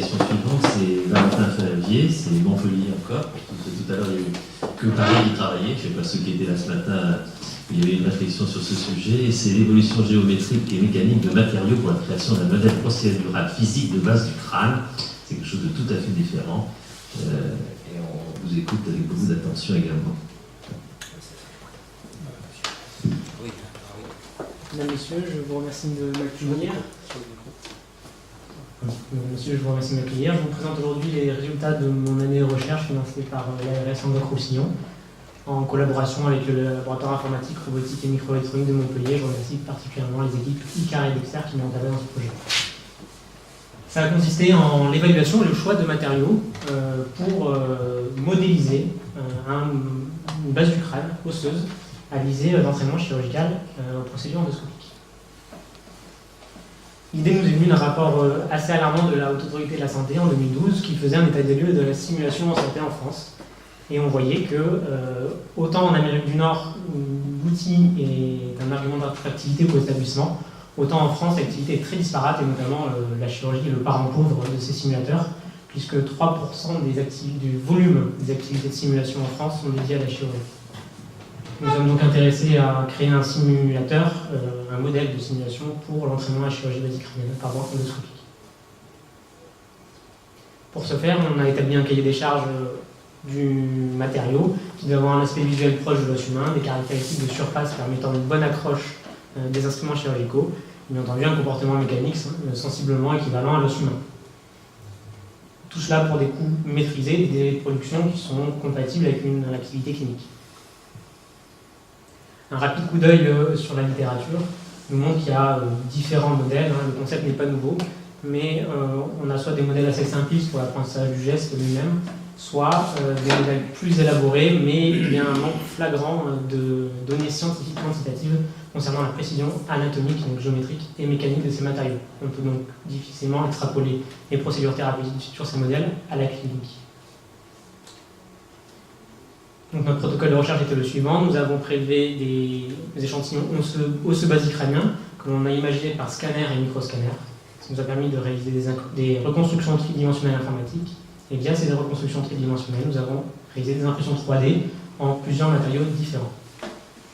suivante, c'est Valentin Favier, c'est Montpellier encore. Tout à l'heure, il n'y a eu que Paris qui travaillait. Je ne sais pas ceux qui étaient là ce matin, il y avait une réflexion sur ce sujet. Et c'est l'évolution géométrique et mécanique de matériaux pour la création d'un modèle procédural physique de base du crâne. C'est quelque chose de tout à fait différent. Et on vous écoute avec beaucoup d'attention également. Mesdames, Messieurs, je vous remercie de m'accueillir. Monsieur, je vous remercie de m'accueillir. Je vous présente aujourd'hui les résultats de mon année de recherche financée par l'ARS Languedoc-Roussillon en collaboration avec le laboratoire informatique, robotique et microélectronique de Montpellier. Je remercie particulièrement les équipes ICAR et Dexter qui m'ont encadré dans ce projet. Ça a consisté en l'évaluation et le choix de matériaux pour modéliser une base du crâne osseuse à visée d'entraînement chirurgical aux procédures endoscopiques. L'idée nous est venue d'un rapport assez alarmant de la Haute Autorité de la Santé en 2012 qui faisait un état des lieux de la simulation en santé en France. Et on voyait que, autant en Amérique du Nord, l'outil est un argument d'attractivité pour l'établissement, autant en France, l'activité est très disparate, et notamment la chirurgie est le parent pauvre de ces simulateurs, puisque 3% du volume des activités de simulation en France sont dédiées à la chirurgie. Nous sommes donc intéressés à créer un simulateur, un modèle de simulation pour l'entraînement à la chirurgie basique crânienne par voie endoscopique. Pour ce faire, on a établi un cahier des charges du matériau qui doit avoir un aspect visuel proche de l'os humain, des caractéristiques de surface permettant une bonne accroche des instruments chirurgicaux, et bien entendu un comportement mécanique sensiblement équivalent à l'os humain. Tout cela pour des coûts maîtrisés, des délais de production qui sont compatibles avec une activité clinique. Un rapide coup d'œil sur la littérature nous montre qu'il y a différents modèles. Le concept n'est pas nouveau, mais on a soit des modèles assez simplistes pour l'apprentissage du geste lui-même, soit des modèles plus élaborés, mais il y a un manque flagrant de données scientifiques quantitatives concernant la précision anatomique, donc géométrique et mécanique de ces matériaux. On peut donc difficilement extrapoler les procédures thérapeutiques sur ces modèles à la clinique. Donc notre protocole de recherche était le suivant. Nous avons prélevé des échantillons osseux basiques crâniens que l'on a imaginés par scanner et microscanner. Ça nous a permis de réaliser des reconstructions tridimensionnelles informatiques. Et via ces reconstructions tridimensionnelles, nous avons réalisé des impressions 3D en plusieurs matériaux différents.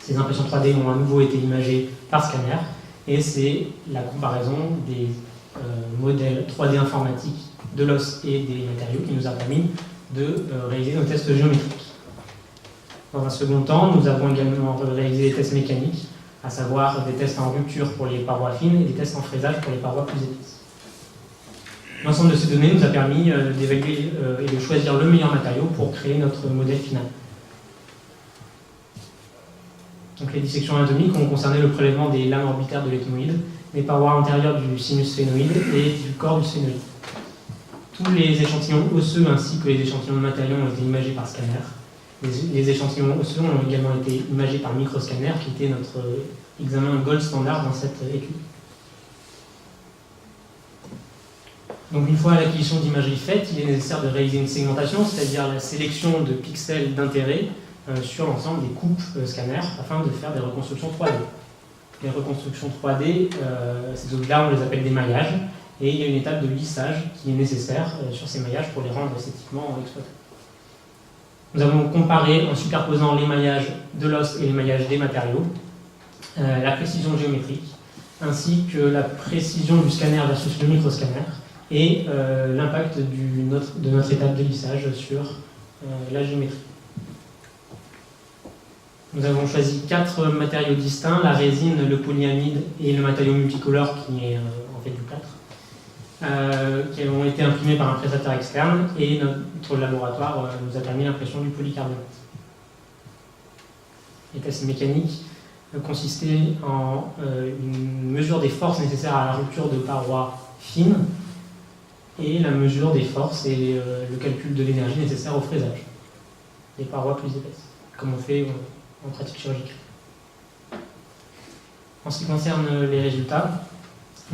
Ces impressions 3D ont à nouveau été imagées par scanner et c'est la comparaison des modèles 3D informatiques de l'os et des matériaux qui nous a permis de réaliser nos tests géométriques. Dans un second temps, nous avons également réalisé des tests mécaniques, à savoir des tests en rupture pour les parois fines et des tests en fraisage pour les parois plus épaisses. L'ensemble de ces données nous a permis d'évaluer et de choisir le meilleur matériau pour créer notre modèle final. Donc, les dissections anatomiques ont concerné le prélèvement des lames orbitaires de l'éthmoïde, des parois antérieures du sinus sphénoïde et du corps du sphénoïde. Tous les échantillons osseux ainsi que les échantillons de matériaux ont été imagés par scanner. Les échantillons osseux ont également été imagés par microscanner, qui était notre examen gold standard dans cette étude. Donc une fois l'acquisition d'imagerie faite, il est nécessaire de réaliser une segmentation, c'est-à-dire la sélection de pixels d'intérêt sur l'ensemble des coupes scanner afin de faire des reconstructions 3D. Les reconstructions 3D, ces objets-là, on les appelle des maillages, et il y a une étape de lissage qui est nécessaire sur ces maillages pour les rendre esthétiquement exploitables. Nous avons comparé, en superposant l'émaillage de l'os et l'émaillage des matériaux, la précision géométrique, ainsi que la précision du scanner versus le microscanner, et l'impact de notre étape de lissage sur la géométrie. Nous avons choisi 4 matériaux distincts, la résine, le polyamide et le matériau multicolore qui est en fait du plâtre, qui ont été imprimés par un prestataire externe, et notre laboratoire nous a permis l'impression du polycarbonate. Les tests mécaniques consistaient en une mesure des forces nécessaires à la rupture de parois fines et la mesure des forces et le calcul de l'énergie nécessaire au fraisage des parois plus épaisses, comme on fait en pratique chirurgicale. En ce qui concerne les résultats,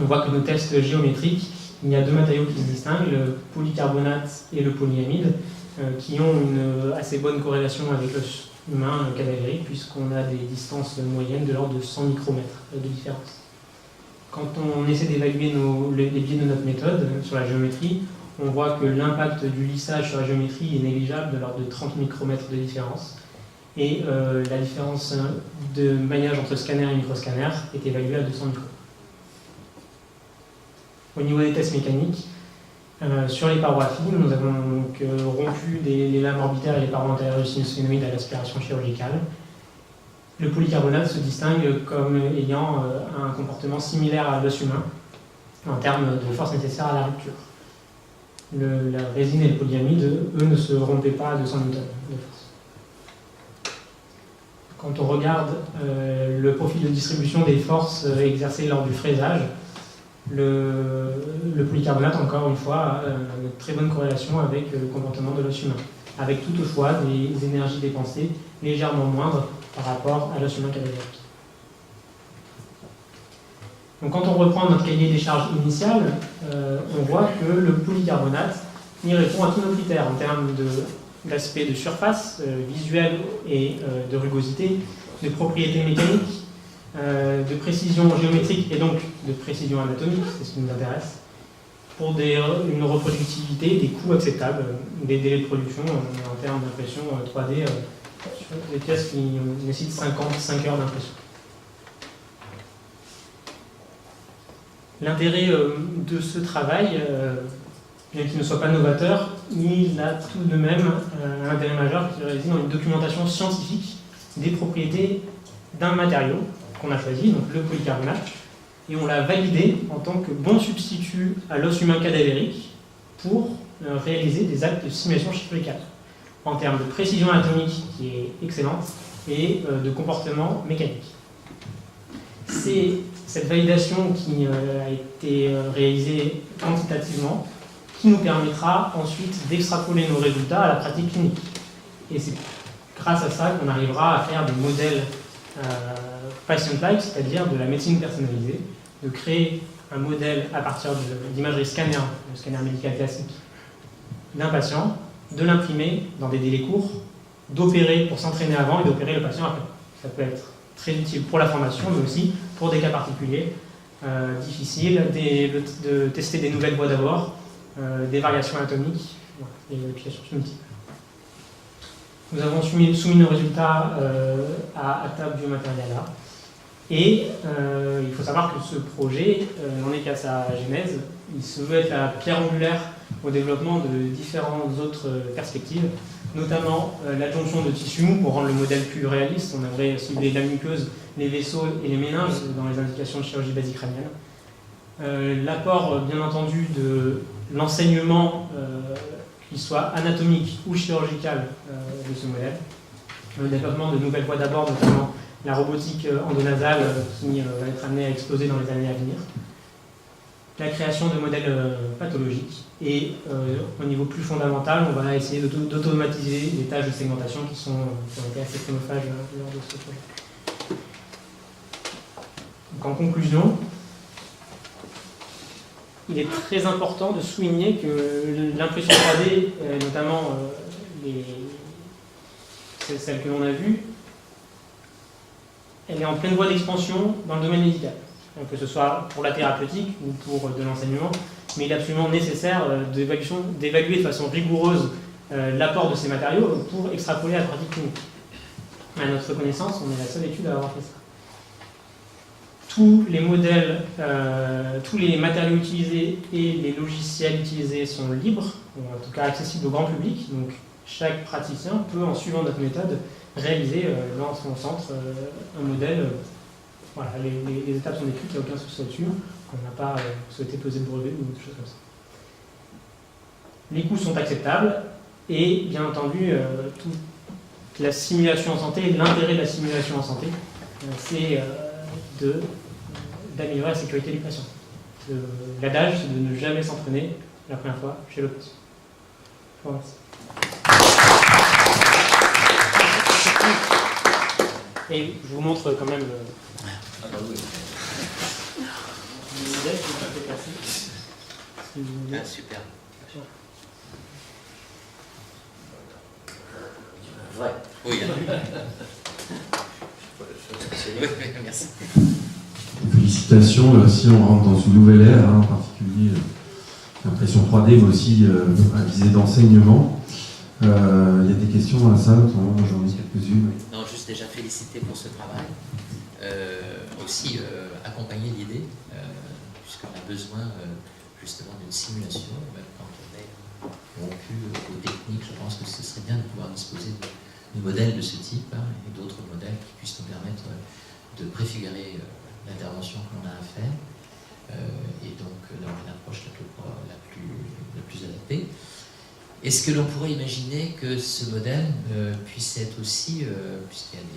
on voit que nos tests géométriques, il y a 2 matériaux qui se distinguent, le polycarbonate et le polyamide, qui ont une assez bonne corrélation avec l'os humain cadavérique, puisqu'on a des distances moyennes de l'ordre de 100 micromètres de différence. Quand on essaie d'évaluer les biais de notre méthode sur la géométrie, on voit que l'impact du lissage sur la géométrie est négligeable, de l'ordre de 30 micromètres de différence. Et la différence de maillage entre scanner et microscanner est évaluée à 200 microns. Au niveau des tests mécaniques, sur les parois fines, nous avons donc, rompu les lames orbitaires et les parois antérieures du sinus phénoïde à l'aspiration chirurgicale. Le polycarbonate se distingue comme ayant un comportement similaire à l'os humain en termes de force nécessaire à la rupture. La résine et le polyamide, eux, ne se rompaient pas à 200 Newton de force. Quand on regarde le profil de distribution des forces exercées lors du fraisage, le polycarbonate, encore une fois, a une très bonne corrélation avec le comportement de l'os humain, avec toutefois des énergies dépensées légèrement moindres par rapport à l'os humain cadavérique. Donc quand on reprend notre cahier des charges initial, on voit que le polycarbonate y répond à tous nos critères en termes d'aspect de surface, visuel et de rugosité, de propriétés mécaniques, de précision géométrique et donc de précision anatomique, c'est ce qui nous intéresse, pour une reproductivité, des coûts acceptables, des délais de production en termes d'impression 3D sur des pièces qui nécessitent 55 heures d'impression. L'intérêt de ce travail, bien qu'il ne soit pas novateur, il a tout de même un intérêt majeur qui réside dans une documentation scientifique des propriétés d'un matériau qu'on a choisi, donc le polycarbonate, et on l'a validé en tant que bon substitut à l'os humain cadavérique pour réaliser des actes de simulation chirurgicale, en termes de précision anatomique qui est excellente et de comportement mécanique. C'est cette validation qui a été réalisée quantitativement qui nous permettra ensuite d'extrapoler nos résultats à la pratique clinique. Et c'est grâce à ça qu'on arrivera à faire des modèles patient-like, c'est-à-dire de la médecine personnalisée, de créer un modèle à partir d'imagerie scanner, le scanner médical classique, d'un patient, de l'imprimer dans des délais courts, d'opérer pour s'entraîner avant et d'opérer le patient après. Ça peut être très utile pour la formation, mais aussi pour des cas particuliers difficiles, de tester des nouvelles voies d'abord, des variations anatomiques, et des applications multiples. Nous avons soumis nos résultats à Table Biomateriala. Et il faut savoir que ce projet n'en est qu'à sa genèse. Il se veut être la pierre angulaire au développement de différentes autres perspectives, notamment l'adjonction de tissus mous pour rendre le modèle plus réaliste. On aimerait cibler la muqueuse, les vaisseaux et les méninges dans les indications de chirurgie basique crânienne. L'apport, bien entendu, de l'enseignement, qu'il soit anatomique ou chirurgical, de ce modèle. Le développement de nouvelles voies d'abord, notamment la robotique endonasale qui va être amenée à exploser dans les années à venir. La création de modèles pathologiques. Et au niveau plus fondamental, on va essayer d'automatiser les tâches de segmentation qui ont été assez chronophages lors de ce projet. Donc, en conclusion, il est très important de souligner que l'impression 3D, notamment celle que l'on a vue, elle est en pleine voie d'expansion dans le domaine médical, que ce soit pour la thérapeutique ou pour de l'enseignement, mais il est absolument nécessaire d'évaluer de façon rigoureuse l'apport de ces matériaux pour extrapoler à la pratique clinique. À notre connaissance, on est la seule étude à avoir fait ça. Tous les modèles, tous les matériaux utilisés et les logiciels utilisés sont libres, ou en tout cas accessibles au grand public, donc chaque praticien peut, en suivant notre méthode, réaliser dans son centre un modèle. Voilà, les étapes sont décrites, il n'y a aucun souci là-dessus. On n'a pas souhaité poser de brevet ou des choses comme ça. Les coûts sont acceptables et, bien entendu, toute la simulation en santé, l'intérêt de la simulation en santé, c'est d'améliorer la sécurité du patient. L'adage, c'est de ne jamais s'entraîner la première fois chez le patient. Je vous remercie. Et je vous montre quand même le modèle qui est déplacé. Ah, super. Ouais. Oui. Merci. Félicitations, si on rentre dans une nouvelle ère, en particulier l'impression l'impression 3D, mais aussi à visée d'enseignement. Il y a des questions à ça, notamment j'en ai quelques-unes. Non, juste déjà féliciter pour ce travail. Aussi accompagner l'idée, puisqu'on a besoin justement d'une simulation, même quand on est rompu aux techniques. Je pense que ce serait bien de pouvoir disposer de modèles de ce type et d'autres modèles qui puissent nous permettre de préfigurer l'intervention qu'on a à faire et donc d'avoir une approche la plus adaptée. Est-ce que l'on pourrait imaginer que ce modèle puisse être aussi, puisqu'il y a une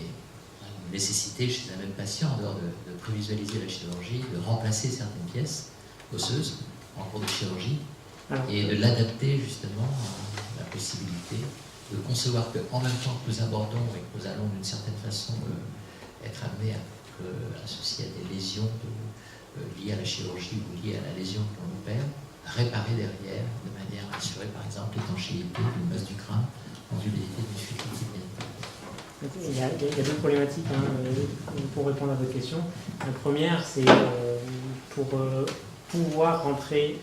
nécessité chez un même patient, en dehors de prévisualiser la chirurgie, de remplacer certaines pièces osseuses en cours de chirurgie et de l'adapter justement à la possibilité de concevoir qu'en même temps que nous abordons et que nous allons d'une certaine façon être amenés à associer à des lésions liées à la chirurgie ou liées à la lésion que l'on opère, réparer derrière de manière à assurer par exemple l'étanchéité d'une base du crâne en vue d'éviter une fuite tibiale. Il y a deux problématiques pour répondre à votre question. La première, c'est pour pouvoir rentrer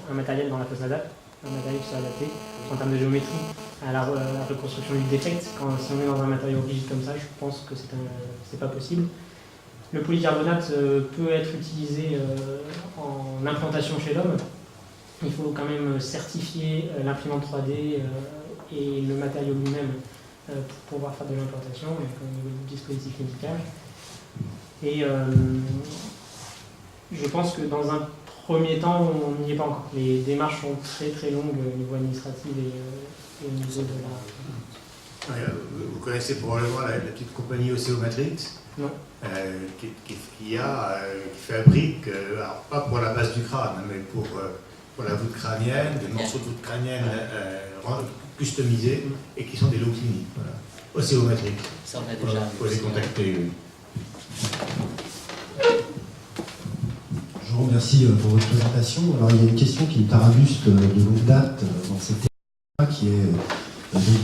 un matériel dans la fosse nasale, un matériel qui soit adapté en termes de géométrie à la reconstruction du défect. Si on est dans un matériau rigide comme ça, je pense que c'est pas possible. Le polycarbonate peut être utilisé en implantation chez l'homme. Il faut quand même certifier l'imprimante 3D et le matériau lui-même pour pouvoir faire de l'implantation au niveau du dispositif médical. Et je pense que dans un premier temps, on n'y est pas encore. Les démarches sont très très longues au niveau administratif et au niveau de la... Vous connaissez probablement la petite compagnie Osseomatrix? Non. Qui fabrique, alors pas pour la base du crâne, mais pour la voûte crânienne, des morceaux de voûte crânienne customisés et qui sont des lots cliniques. Voilà. Osseomatrix. Ça, on a déjà. Voilà, vous pouvez les contacter. Oui. Je vous remercie pour votre présentation. Alors, il y a une question qui me tarabuste de longue date dans cette époque, qui est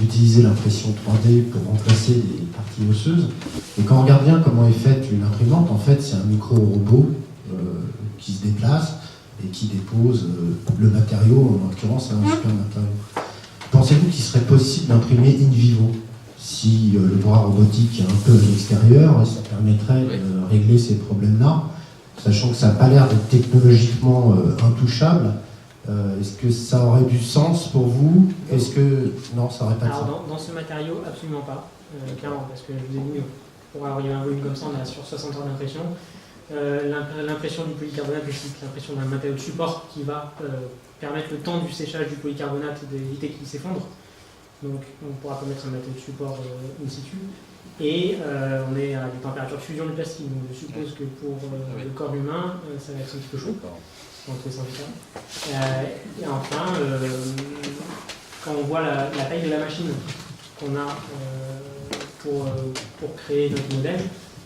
d'utiliser l'impression 3D pour remplacer les parties osseuses. Et quand on regarde bien comment est faite une imprimante, en fait, c'est un micro-robot qui se déplace et qui dépose le matériau, en l'occurrence un super matériau. Pensez-vous qu'il serait possible d'imprimer in vivo si le bras robotique est un peu à l'extérieur, et ça permettrait de régler ces problèmes-là, sachant que ça n'a pas l'air d'être technologiquement intouchable? Est-ce que ça aurait du sens pour vous? Est-ce que... Non, ça n'aurait pas de sens. Alors, dans ce matériau, absolument pas, clairement, parce que je vous ai dit, pour arriver à un volume comme ça, on a sur 60 heures d'impression. L'impression du polycarbonate nécessite l'impression d'un matériau de support qui va permettre le temps du séchage du polycarbonate d'éviter qu'il s'effondre. Donc, on pourra pas mettre un matériau de support in situ. Et on est à des températures de fusion du plastique, donc je suppose que pour le corps humain, ça va être un petit peu chaud. Et enfin, quand on voit la taille de la machine qu'on a pour créer notre modèle,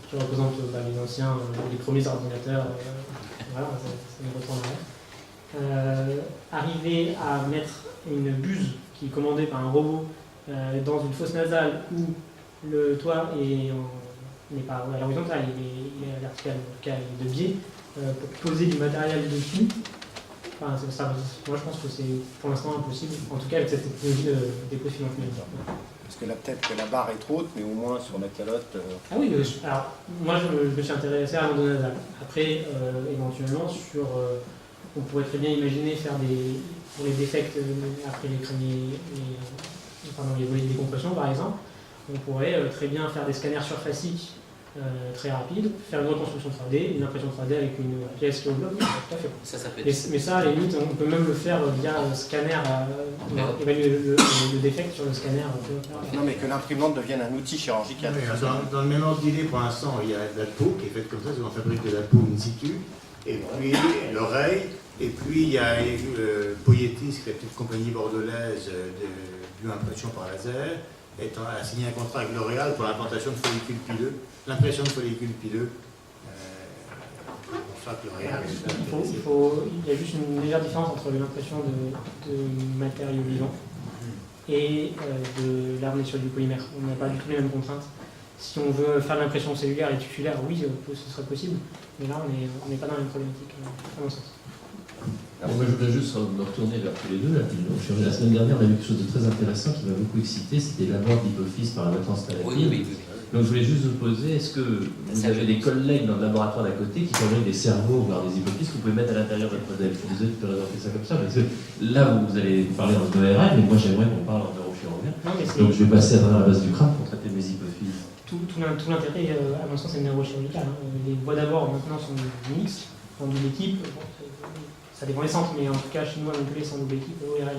qui représente les anciens, les premiers ordinateurs, voilà, ça nous retourne en arrière. Arriver à mettre une buse qui est commandée par un robot dans une fosse nasale où le toit n'est pas à l'horizontale, il est à la verticale, en tout cas il est de biais, pour poser du matériel dessus. Enfin, ça, moi je pense que c'est pour l'instant impossible, en tout cas avec cette technologie de dépôt financier. Parce que là peut-être que la barre est trop haute, mais au moins sur la calotte... Ah oui, alors moi je me suis intéressé à l'endonasal. Après, éventuellement, on pourrait très bien imaginer faire pour les défects après les volets de décompression par exemple, on pourrait très bien faire des scanners surfaciques très rapides, faire une reconstruction 3D, une impression 3D avec une pièce qui est au bloc, tout à fait. Ça peut Mais ça, à la limite, on peut même le faire via un scanner, évaluer le défect sur le scanner. Non, mais que l'imprimante devienne un outil chirurgical. Oui, dans le même ordre d'idée, pour l'instant, il y a de la peau qui est faite comme ça, on fabrique de la peau in situ, et puis l'oreille, et puis il y a Poietis, qui est la petite compagnie bordelaise de bioimpression par laser, a signé un contrat avec L'Oréal pour l'implantation de follicules pileux, l'impression de follicules pileux. Pour ça que L'Oréal... Il y a juste une légère différence entre l'impression de matériaux vivants et de l'armée sur du polymère. On n'a pas du tout les mêmes contraintes. Si on veut faire l'impression cellulaire et tissulaire, oui, ce serait possible, mais là on n'est pas dans la même problématique, à mon sens. Moi, je voudrais juste me retourner vers tous les deux. Là. La semaine dernière, on a vu quelque chose de très intéressant qui m'a beaucoup excité, c'était la mort d'hypophyse par la latence thalassienne. Oui. Donc je voulais juste vous poser, est-ce que vous avez des collègues dans le laboratoire d'à côté qui fabriquent des cerveaux, voire des hypophyses que vous pouvez mettre à l'intérieur de votre modèle? Je suis désolé de présenter ça comme ça, parce que là vous allez parler en ORL, mais moi j'aimerais qu'on parle en neurochirurgien. Donc je vais passer à travers la base du crâne pour traiter mes hypophyses. Tout l'intérêt, à mon sens, c'est neurochirurgical. Les voies d'abord maintenant sont mixtes, en double équipe. Bon, ça dépend des centres, mais en tout cas chez nous à Montpellier, c'est en double équipe, ORL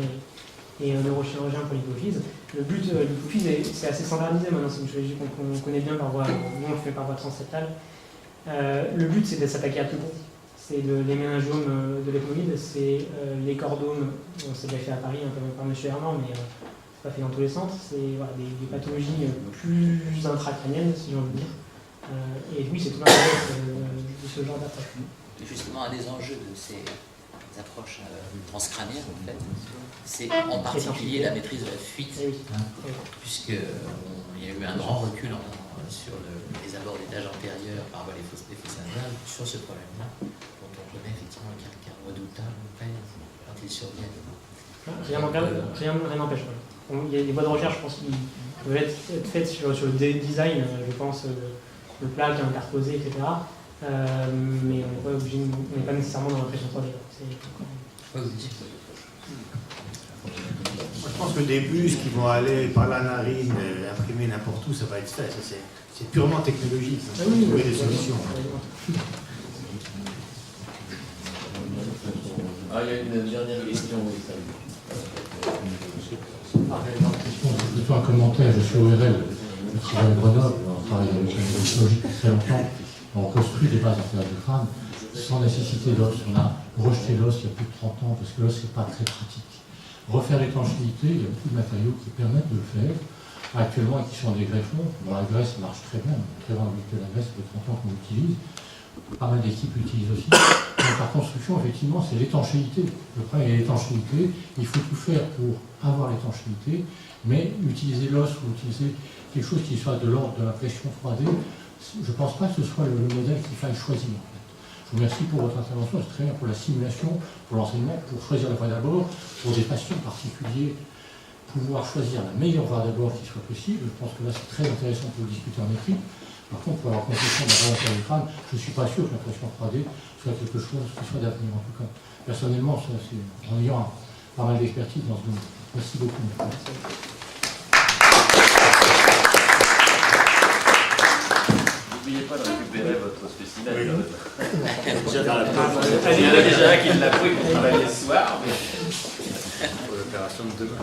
et un neurochirurgien pour l'hypophyse. Le but de l'hypophyse, c'est assez standardisé maintenant, c'est une chirurgie qu'on connaît bien par voie, nous on le fait par voie transseptale. Le but, c'est de s'attaquer à tout le monde. C'est les méningiomes de l'ethmoïde, c'est les chordomes, c'est déjà fait à Paris, un peu par M. Herman, mais c'est pas fait dans tous les centres. C'est voilà, des pathologies plus intracrâniennes, si j'ai envie de dire. Et oui, c'est tout l'intérêt de ce genre d'approche. Justement, un des enjeux de ces approches transcrâniennes, en fait, c'est en particulier la maîtrise de la fuite, puisqu'il y a eu un grand recul sur les abords d'étage antérieur par voie des fosses nasales sur ce problème-là, dont on connaît effectivement le caractère redoutable quand ils surviennent. Rien n'empêche. Il y a des voies de recherche, je pense, qui peuvent être faites sur le design, je pense, de plaques interposées, etc. Mais on n'est pas nécessairement dans l'impression 3D. Moi, je pense que des bus qui vont aller par la narine, imprimer n'importe où, ça va être fait. C'est purement technologique. Il faut trouver des solutions. Ah, il y a une dernière question, oui, ça. Plutôt un commentaire, je suis ORL, je travaille à Grenoble, on travaille avec une technologie depuis très longtemps, on reconstruit des bases intérieures du crâne sans nécessité d'os. On a rejeté l'os il y a plus de 30 ans parce que l'os n'est pas très pratique. Refaire l'étanchéité, il y a beaucoup de matériaux qui permettent de le faire. Actuellement, qui sont des greffons, dans la Grèce, ça marche très bien, très bien vu que la Grèce, ça fait 30 ans qu'on l'utilise. Pas mal d'équipes l'utilisent aussi. Donc, par construction, effectivement, c'est l'étanchéité. Le problème est l'étanchéité. Il faut tout faire pour avoir l'étanchéité, mais utiliser l'os ou utiliser quelque chose qui soit de l'ordre de l'impression 3D, je ne pense pas que ce soit le modèle qu'il faille choisir. En fait. Je vous remercie pour votre intervention, c'est très bien pour la simulation, pour l'enseignement, pour choisir la voie d'abord, pour des patients particuliers, pouvoir choisir la meilleure voie d'abord qui soit possible. Je pense que là, c'est très intéressant pour discuter en équipe. Par contre, pour avoir conception d'un réacteur du crâne, je ne suis pas sûr que l'impression 3D soit quelque chose qui soit d'avenir en tout cas. Personnellement, c'est en ayant pas mal d'expertise dans ce domaine. Merci beaucoup. N'oubliez pas de récupérer votre spécimen. Oui. Il y en a déjà un qui l'a pris pour travailler ce soir. Pour l'opération de demain.